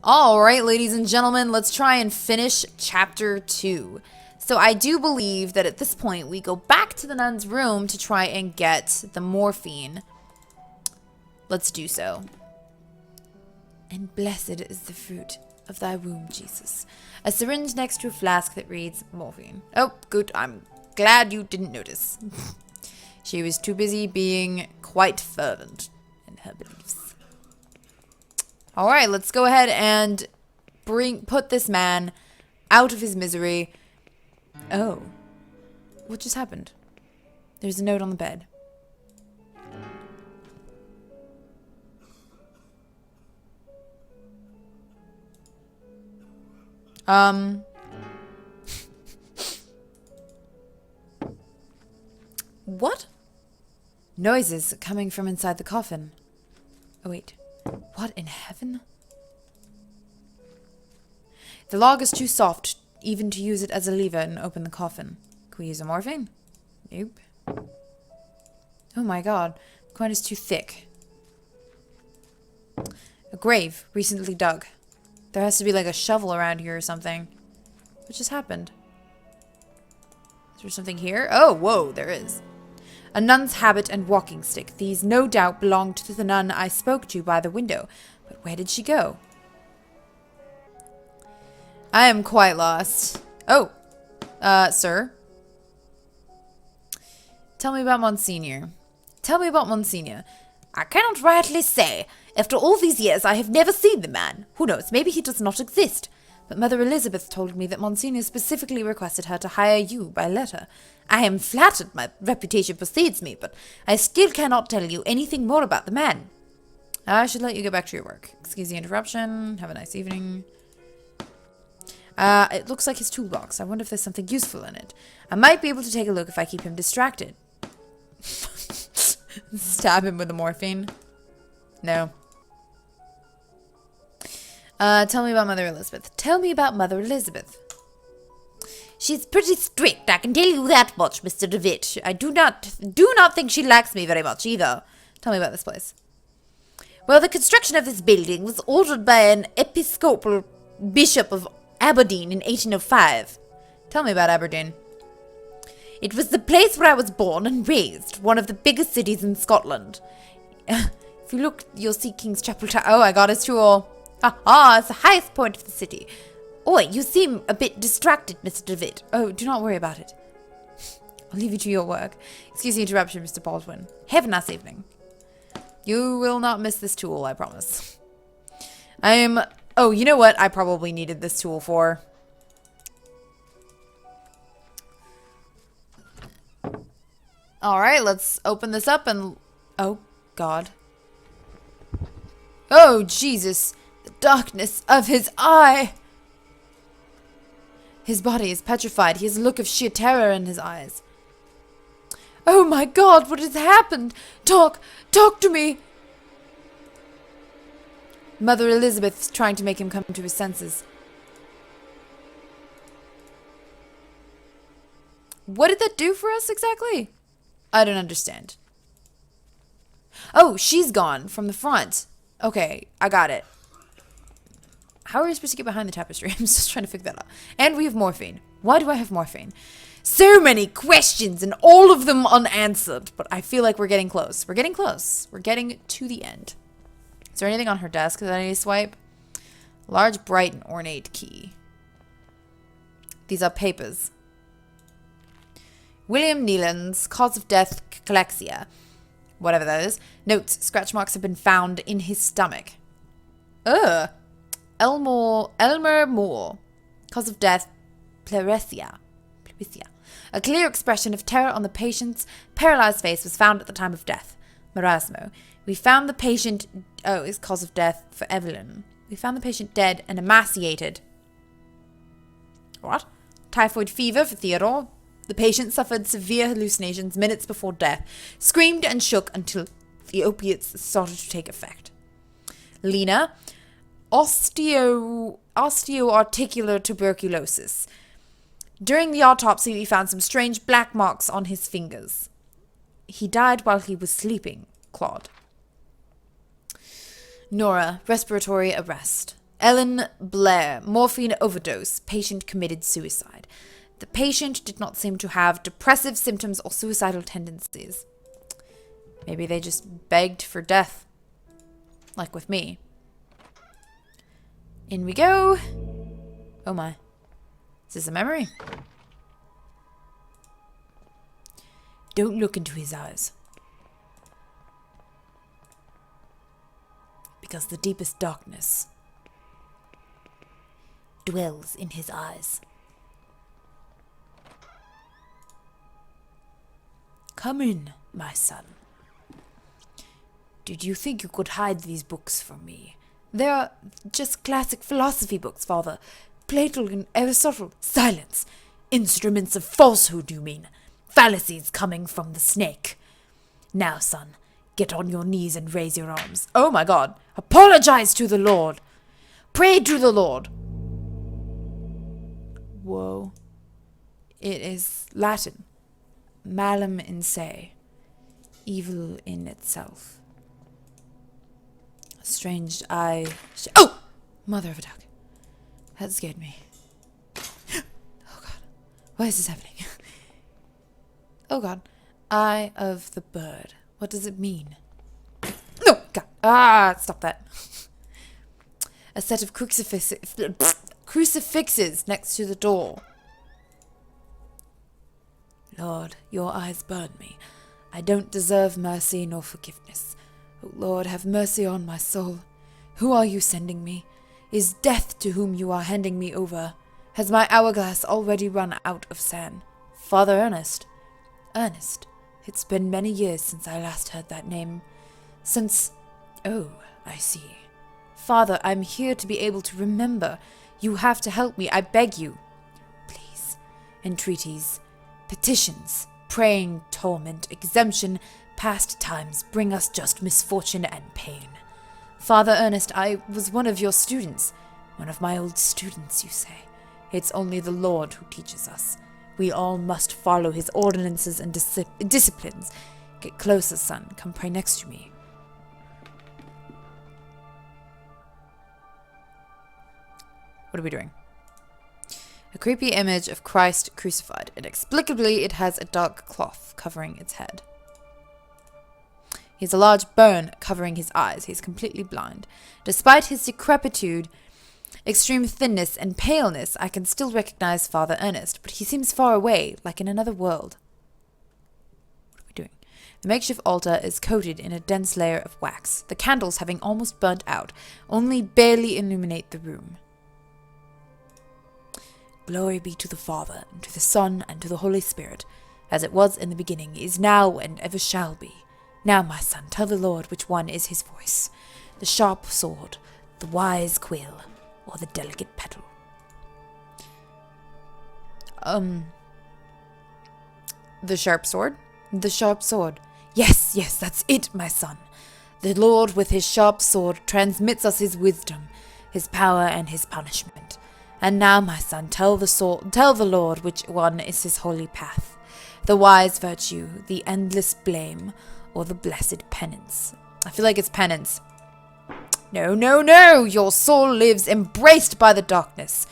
Alright, ladies and gentlemen, let's try and finish chapter 2. So I do believe that at this point we go back to the nun's room to try and get the morphine. Let's do so. And blessed is the fruit of thy womb, Jesus. A syringe next to a flask that reads morphine. Oh, good. I'm glad you didn't notice. She was too busy being quite fervent in her beliefs. Alright, let's go ahead and put this man out of his misery. Oh. What just happened? There's a note on the bed. What? Noises coming from inside the coffin. Oh, wait. What in heaven? The log is too soft even to use it as a lever and open the coffin. Can we use a morphine? Nope. Oh my god. The coin is too thick. A grave recently dug. There has to be like a shovel around here or something. What just happened? Is there something here? Oh, whoa, there is. A nun's habit and walking stick. These no doubt belonged to the nun I spoke to by the window. But where did she go? I am quite lost. Oh, sir. Tell me about Monsignor. Tell me about Monsignor. I cannot rightly say. After all these years, I have never seen the man. Who knows, maybe he does not exist. But Mother Elizabeth told me that Monsignor specifically requested her to hire you by letter. I am flattered my reputation precedes me, but I still cannot tell you anything more about the man. I should let you get back to your work. Excuse the interruption. Have a nice evening. It looks like his toolbox. I wonder if there's something useful in it. I might be able to take a look if I keep him distracted. Stab him with the morphine. No. Tell me about Mother Elizabeth. Tell me about Mother Elizabeth. She's pretty strict, I can tell you that much, Mr. DeWitt. I do not think she likes me very much either. Tell me about this place. Well, the construction of this building was ordered by an Episcopal Bishop of Aberdeen in 1805. Tell me about Aberdeen. It was the place where I was born and raised, one of the biggest cities in Scotland. If you look, you'll see King's Chapel Tower. Oh, I got his tool. It's the highest point of the city. Oi, you seem a bit distracted, Mr. DeWitt. Oh, do not worry about it. I'll leave you to your work. Excuse the interruption, Mr. Baldwin. Have a nice evening. You will not miss this tool, I promise. Oh, you know what I probably needed this tool for? Alright, let's open this up and... Oh, God. Oh, Jesus. The darkness of his eye. His body is petrified. He has a look of sheer terror in his eyes. Oh my God, what has happened? Talk to me. Mother Elizabeth is trying to make him come to his senses. What did that do for us exactly? I don't understand. Oh, she's gone from the front. Okay, I got it. How are we supposed to get behind the tapestry? I'm just trying to figure that out. And we have morphine. Why do I have morphine? So many questions and all of them unanswered. But I feel like we're getting close. We're getting close. We're getting to the end. Is there anything on her desk that I need to swipe? Large, bright, and ornate key. These are papers. William Nealon's cause of death, cachexia. Whatever that is. Notes. Scratch marks have been found in his stomach. Ugh. Elmer Moore. Cause of death, pleuresia. A clear expression of terror on the patient's paralyzed face was found at the time of death. Marasmo. We found the patient... Oh, is cause of death for Evelyn. We found the patient dead and emaciated. What? Typhoid fever for Theodore. The patient suffered severe hallucinations minutes before death. Screamed and shook until the opiates started to take effect. Lena. Osteoarticular tuberculosis. During the autopsy, we found some strange black marks on his fingers. He died while he was sleeping. Claude. Nora, respiratory arrest. Ellen Blair, morphine overdose. Patient committed suicide. The patient did not seem to have depressive symptoms or suicidal tendencies. Maybe they just begged for death. Like with me. In we go. Oh my. Is this a memory? Don't look into his eyes. Because the deepest darkness dwells in his eyes. Come in, my son. Did you think you could hide these books from me? They are just classic philosophy books, Father. Plato and Aristotle. Silence. Instruments of falsehood, you mean. Fallacies coming from the snake. Now, son, get on your knees and raise your arms. Oh my God. Apologize to the Lord. Pray to the Lord. Whoa. It is Latin. Malum in se. Evil in itself. A strange eye. Oh! Mother of a duck. That scared me. Oh God. Why is this happening? Oh God. Eye of the bird. What does it mean? No! God. Ah! Stop that. A set of crucifixes next to the door. Lord, your eyes burn me. I don't deserve mercy nor forgiveness. O Lord, have mercy on my soul. Who are you sending me? Is death to whom you are handing me over? Has my hourglass already run out of sand? Father Ernest. Ernest. It's been many years since I last heard that name. Since... Oh, I see. Father, I'm here to be able to remember. You have to help me, I beg you. Please. Entreaties. Petitions. Praying, torment, exemption, past times bring us just misfortune and pain. Father Ernest, I was one of your students. One of my old students, you say. It's only the Lord who teaches us. We all must follow his ordinances and disciplines. Get closer, son. Come pray next to me. What are we doing? A creepy image of Christ crucified. Inexplicably, it has a dark cloth covering its head. He has a large burn covering his eyes. He is completely blind. Despite his decrepitude, extreme thinness, and paleness, I can still recognize Father Ernest, but he seems far away, like in another world. What are we doing? The makeshift altar is coated in a dense layer of wax, the candles having almost burnt out, only barely illuminate the room. Glory be to the Father, and to the Son, and to the Holy Spirit, as it was in the beginning, is now, and ever shall be. Now, my son, tell the Lord which one is his voice, the sharp sword, the wise quill, or the delicate petal. The sharp sword? The sharp sword. Yes, yes, that's it, my son. The Lord with his sharp sword transmits us his wisdom, his power, and his punishment. And now, my son, tell the Lord which one is his holy path, the wise virtue, the endless blame, or the blessed penance. I feel like it's penance. No, no, no! Your soul lives embraced by the darkness.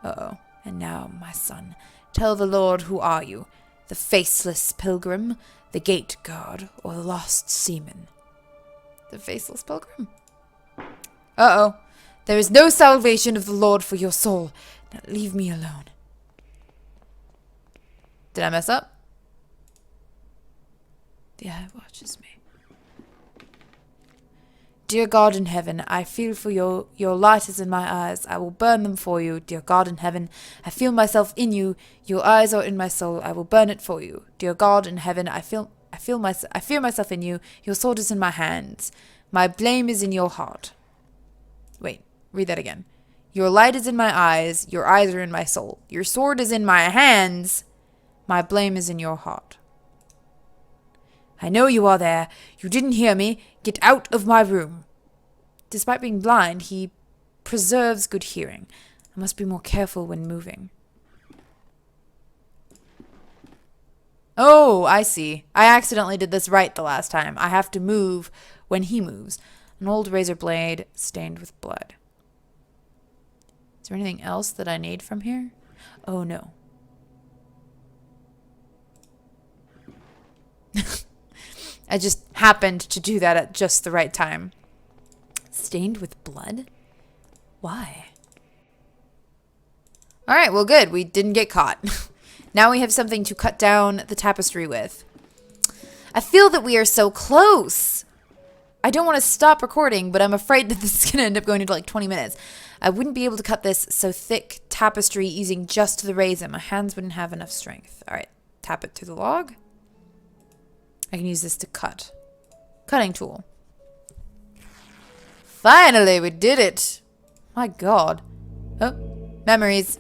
Uh-oh. And now, my son, tell the Lord who are you, the faceless pilgrim, the gate guard, or the lost seaman? The faceless pilgrim? Uh-oh. There is no salvation of the Lord for your soul. Now leave me alone. Did I mess up? The eye watches me. Dear God in heaven, I feel for your light is in my eyes. I will burn them for you. Dear God in heaven, I feel myself in you. Your eyes are in my soul. I will burn it for you. Dear God in heaven, I fear myself in you. Your sword is in my hands. My blame is in your heart. Wait, read that again. Your light is in my eyes. Your eyes are in my soul. Your sword is in my hands. My blame is in your heart. I know you are there. You didn't hear me. Get out of my room. Despite being blind, he preserves good hearing. I must be more careful when moving. Oh, I see. I accidentally did this right the last time. I have to move when he moves. An old razor blade stained with blood. there anything else that I need from here? Oh, no. I just happened to do that at just the right time. Stained with blood? Why? Alright, well good. We didn't get caught. Now we have something to cut down the tapestry with. I feel that we are so close. I don't want to stop recording, but I'm afraid that this is going to end up going into like 20 minutes. I wouldn't be able to cut this so thick tapestry using just the raisin. My hands wouldn't have enough strength. Alright, tap it to the log. I can use this to cut. Cutting tool. Finally, we did it. My god. Oh, memories.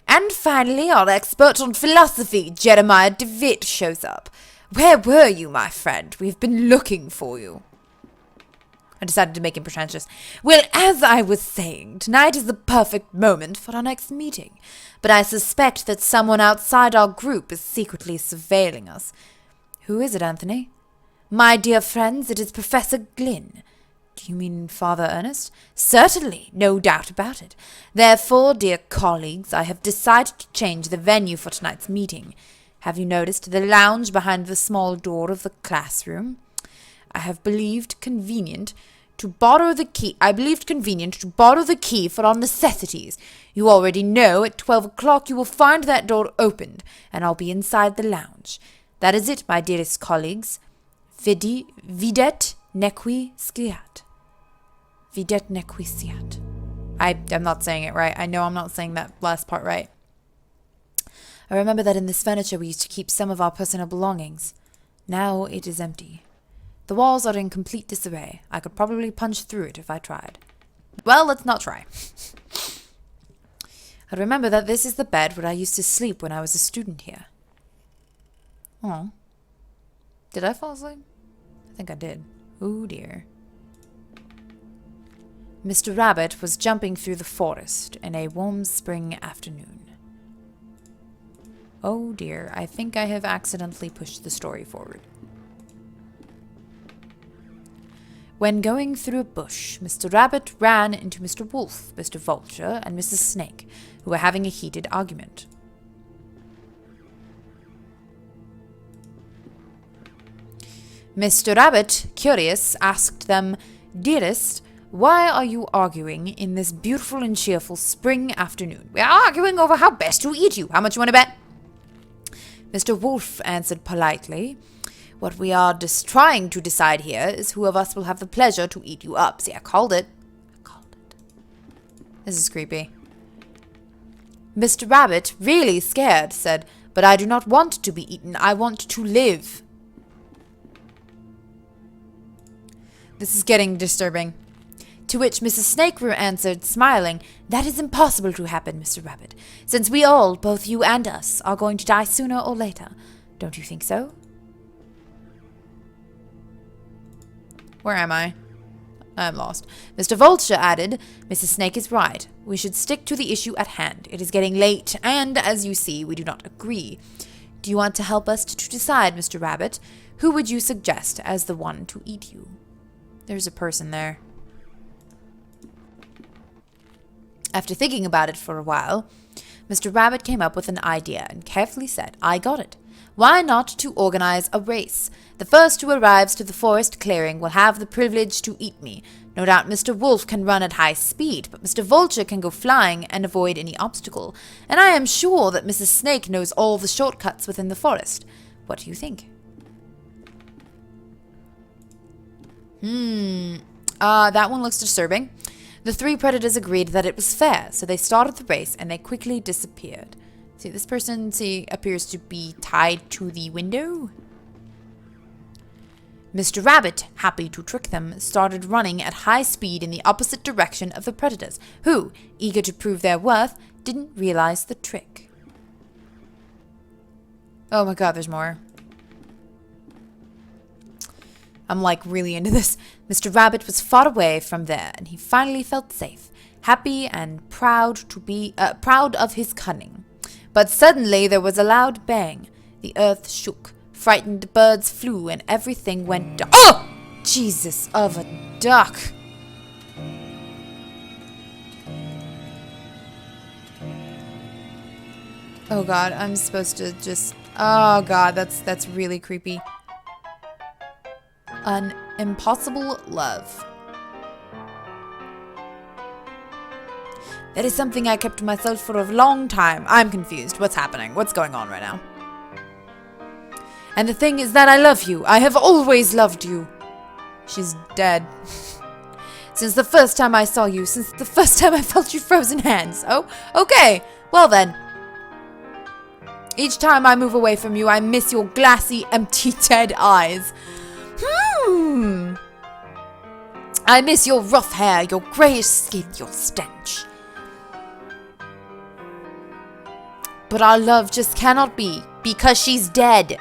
And finally, our expert on philosophy, Jeremiah DeWitt, shows up. Where were you, my friend? We've been looking for you. I decided to make him pretentious. Well, as I was saying, tonight is the perfect moment for our next meeting. But I suspect that someone outside our group is secretly surveilling us. Who is it, Anthony? My dear friends, it is Professor Glynn. Do you mean Father Ernest? Certainly, no doubt about it. Therefore, dear colleagues, I have decided to change the venue for tonight's meeting. Have you noticed the lounge behind the small door of the classroom? I believed convenient to borrow the key for our necessities. You already know at 12 o'clock you will find that door opened, and I'll be inside the lounge. That is it, my dearest colleagues. Videt nequi sciat. Videt nequi sciat. I'm not saying it right. I know I'm not saying that last part right. I remember that in this furniture we used to keep some of our personal belongings. Now it is empty. The walls are in complete disarray. I could probably punch through it if I tried. Well, let's not try. I remember that this is the bed where I used to sleep when I was a student here. Oh. Did I fall asleep? I think I did. Oh dear. Mr. Rabbit was jumping through the forest in a warm spring afternoon. Oh dear, I think I have accidentally pushed the story forward. When going through a bush, Mr. Rabbit ran into Mr. Wolf, Mr. Vulture, and Mrs. Snake, who were having a heated argument. Mr. Rabbit, curious, asked them, Dearest, why are you arguing in this beautiful and cheerful spring afternoon? We are arguing over how best to eat you. How much you want to bet? Mr. Wolf answered politely, What we are just trying to decide here is who of us will have the pleasure to eat you up. See, I called it. This is creepy. Mr. Rabbit, really scared, said, But I do not want to be eaten. I want to live. This is getting disturbing. To which Mrs. Snake answered, smiling, That is impossible to happen, Mr. Rabbit, since we all, both you and us, are going to die sooner or later. Don't you think so? Where am I? I'm lost. Mr. Vulture added, Mrs. Snake is right. We should stick to the issue at hand. It is getting late, and, as you see, we do not agree. Do you want to help us to decide, Mr. Rabbit? Who would you suggest as the one to eat you? There's a person there. After thinking about it for a while, Mr. Rabbit came up with an idea and carefully said, I got it. Why not to organize a race? The first who arrives to the forest clearing will have the privilege to eat me. No doubt Mr. Wolf can run at high speed, but Mr. Vulture can go flying and avoid any obstacle. And I am sure that Mrs. Snake knows all the shortcuts within the forest. What do you think? That one looks disturbing. The three predators agreed that it was fair, so they started the race and they quickly disappeared. See, this person, appears to be tied to the window. Mr. Rabbit, happy to trick them, started running at high speed in the opposite direction of the predators, who, eager to prove their worth, didn't realize the trick. Oh my god, there's more. I'm like really into this. Mr. Rabbit was far away from there, and he finally felt safe, happy and proud of his cunning. But suddenly there was a loud bang. The earth shook, frightened birds flew, and everything went dark. Oh! Jesus of a duck. Oh god, I'm supposed to just... Oh god, that's really creepy. An impossible love. That is something I kept to myself for a long time. I'm confused. What's happening? What's going on right now? And the thing is that I love you. I have always loved you. She's dead. Since the first time I saw you. Since the first time I felt your frozen hands. Oh, okay. Well then. Each time I move away from you, I miss your glassy, empty, dead eyes. I miss your rough hair, your greyish skin, your stench. But our love just cannot be, because she's dead.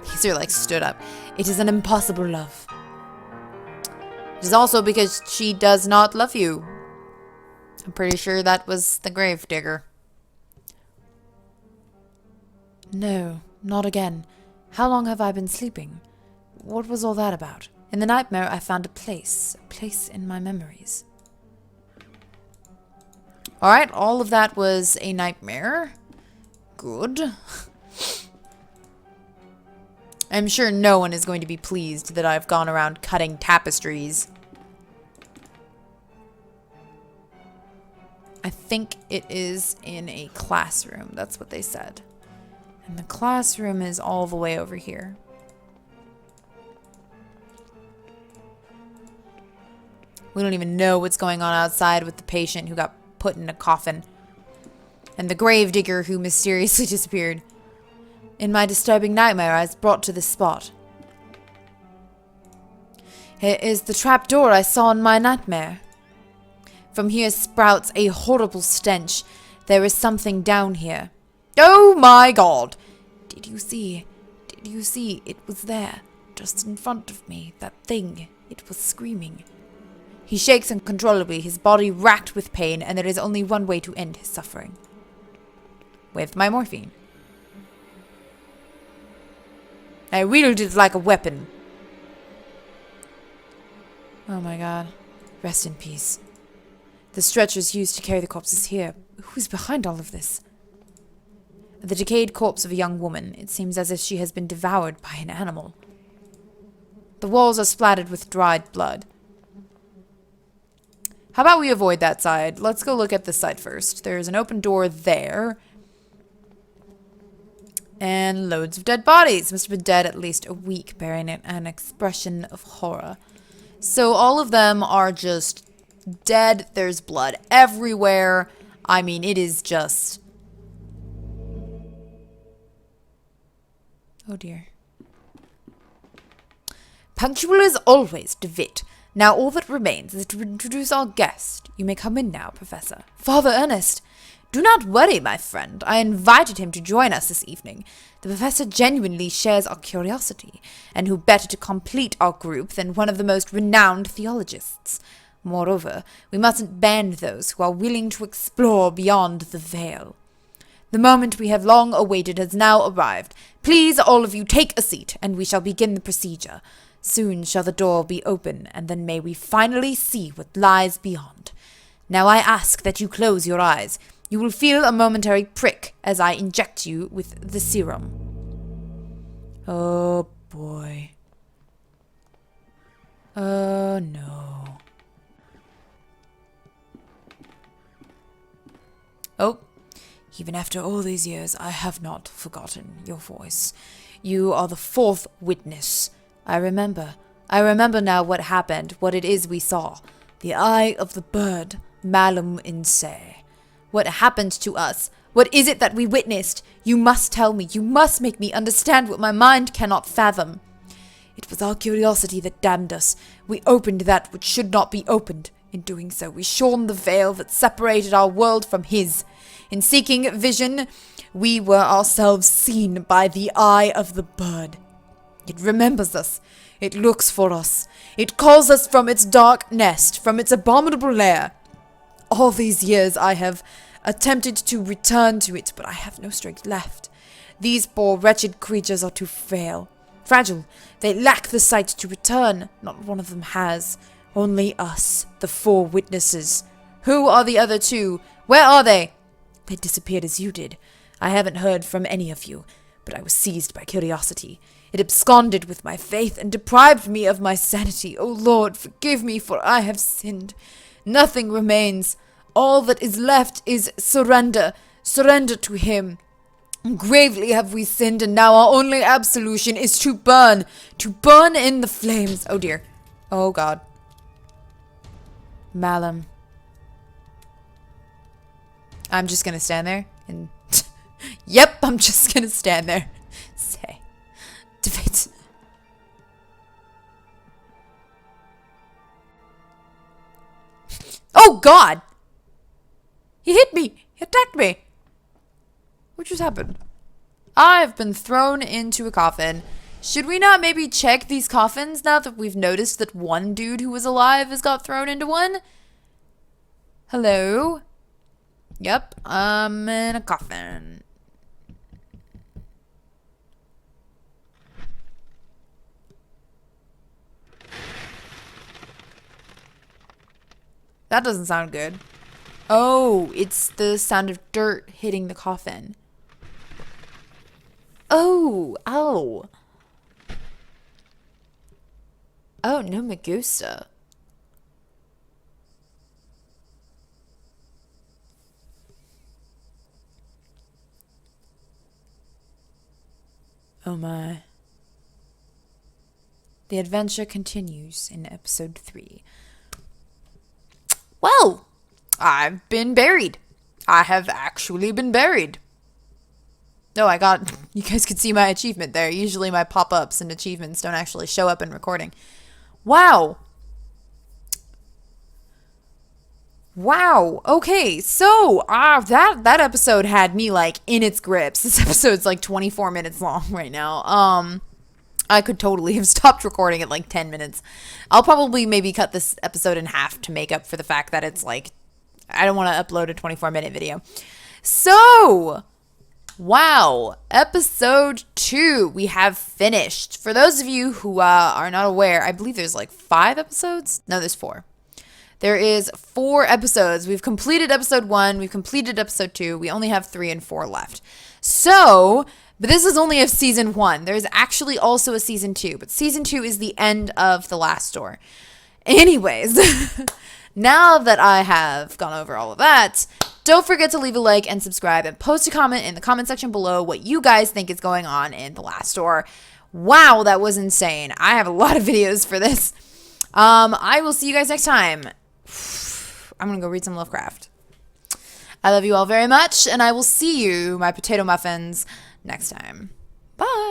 He's like stood up. It is an impossible love. It is also because she does not love you. I'm pretty sure that was the gravedigger. No, not again. How long have I been sleeping? What was all that about? In the nightmare, I found a place in my memories. Alright, all of that was a nightmare. Good. I'm sure no one is going to be pleased that I've gone around cutting tapestries. I think it is in a classroom. That's what they said. And the classroom is all the way over here. We don't even know what's going on outside with the patient who got put in a coffin. And the gravedigger who mysteriously disappeared. In my disturbing nightmare, I was brought to this spot. Here is the trapdoor I saw in my nightmare. From here sprouts a horrible stench. There is something down here. Oh my god! Did you see? Did you see? It was there, just in front of me. That thing. It was screaming. He shakes uncontrollably, his body racked with pain, and there is only one way to end his suffering. With my morphine. I wielded it like a weapon. Oh my god. Rest in peace. The stretchers used to carry the corpses here. Who's behind all of this? The decayed corpse of a young woman. It seems as if she has been devoured by an animal. The walls are splattered with dried blood. How about we avoid that side? Let's go look at this side first. There's an open door there. And loads of dead bodies. Must have been dead at least a week, bearing an expression of horror. So all of them are just dead. There's blood everywhere. I mean, it is just... Oh dear. Punctual as always, DeWitt. Now all that remains is to introduce our guest. You may come in now, Professor. Father Ernest! Do not worry, my friend. I invited him to join us this evening. The professor genuinely shares our curiosity, and who better to complete our group than one of the most renowned theologists? Moreover, we mustn't ban those who are willing to explore beyond the veil. The moment we have long awaited has now arrived. Please, all of you, take a seat, and we shall begin the procedure. Soon shall the door be open, and then may we finally see what lies beyond. Now I ask that you close your eyes. You will feel a momentary prick as I inject you with the serum. Oh boy. Oh no. Oh. Even after all these years, I have not forgotten your voice. You are the fourth witness. I remember now what happened, what it is we saw. The eye of the bird, malum in se. What happened to us? What is it that we witnessed? You must tell me. You must make me understand what my mind cannot fathom. It was our curiosity that damned us. We opened that which should not be opened. In doing so, we shorn the veil that separated our world from his. In seeking vision, we were ourselves seen by the eye of the bird. It remembers us. It looks for us. It calls us from its dark nest, from its abominable lair. All these years I have attempted to return to it, but I have no strength left. These poor wretched creatures are too fragile. They lack the sight to return. Not one of them has. Only us, the four witnesses. Who are the other two? Where are they? It disappeared as you did. I haven't heard from any of you, but I was seized by curiosity. It absconded with my faith and deprived me of my sanity. O Lord, forgive me, for I have sinned. Nothing remains. All that is left is surrender. Surrender to him. Gravely have we sinned, and now our only absolution is to burn in the flames. Oh dear. Oh God. Malum. I'm just gonna stand there and... Yep, I'm just gonna stand there. Say. Debate. Oh God! He hit me! He attacked me! What just happened? I've been thrown into a coffin. Should we not maybe check these coffins now that we've noticed that one dude who was alive has got thrown into one? Hello? Yep, I'm in a coffin. That doesn't sound good. Oh, it's the sound of dirt hitting the coffin. Oh, ow. Oh, no me gusta. Oh my. The adventure continues in episode 3. Well, I've been buried. I have actually been buried. Oh, you guys could see my achievement there. Usually my pop-ups and achievements don't actually show up in recording. Wow. Wow. Okay, so that episode had me like in its grips. This episode's like 24 minutes long right now. I could totally have stopped recording at like 10 minutes. I'll probably maybe cut this episode in half to make up for the fact that it's like, I don't want to upload a 24-minute video. So, wow, episode 2 we have finished. For those of you who are not aware, I believe there's like 5 episodes. No, there's 4. There is 4 episodes. We've completed episode 1. We've completed episode 2. We only have 3 and 4 left. So, but this is only of season 1. There's actually also a season 2, but season 2 is the end of the last door. Anyways, now that I have gone over all of that, don't forget to leave a like and subscribe and post a comment in the comment section below what you guys think is going on in the last door. Wow, that was insane. I have a lot of videos for this. I will see you guys next time. I'm gonna go read some Lovecraft. I love you all very much, and I will see you, my potato muffins, next time. Bye.